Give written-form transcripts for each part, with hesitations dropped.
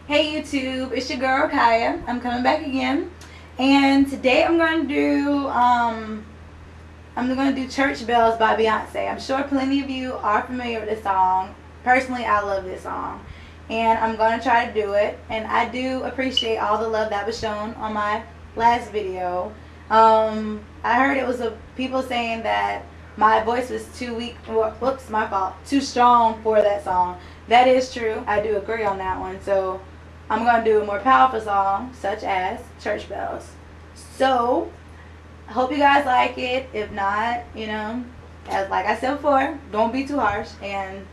Hey YouTube, it's your girl Rahkiya. I'm coming back again, and today I'm going to do Church Bells by Beyonce. I'm sure plenty of you are familiar with this song. Personally, I love this song, and I'm going to try to do it. And I do appreciate all the love that was shown on my last video. I heard it was people saying that my voice was too weak. Whoops, my fault. Too strong for that song. That is true. I do agree on that one. So I'm going to do a more powerful song, such as Church Bells. So, I hope you guys like it. If not, as like I said before, don't be too harsh. And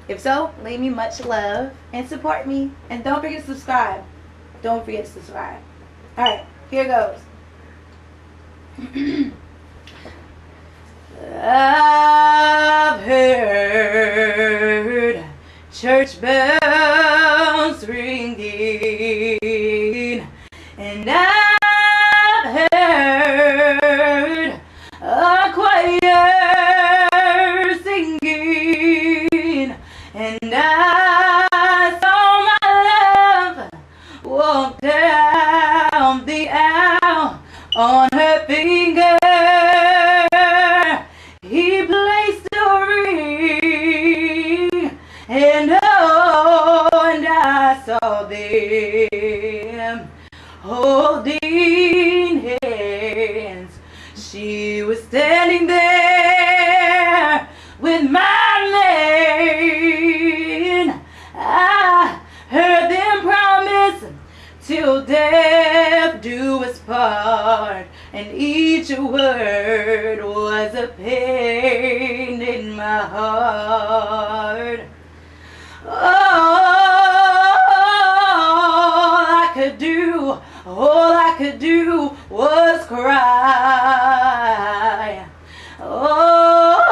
if so, leave me much love and support me. And don't forget to subscribe. Don't forget to subscribe. Alright, here goes. I've heard church bells ringing, and I've heard a choir singing, and I saw my love walk down the aisle on her finger. He placed a ring, and I saw them holding hands. She was standing there with my man. I heard them promise till death do us part, and each word was a pain in my heart. All I could do was cry. All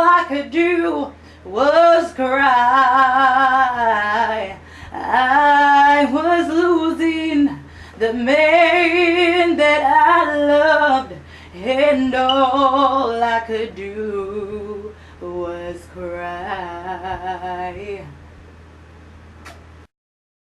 I could do was cry. I was losing the man that I loved, and all I could do was cry.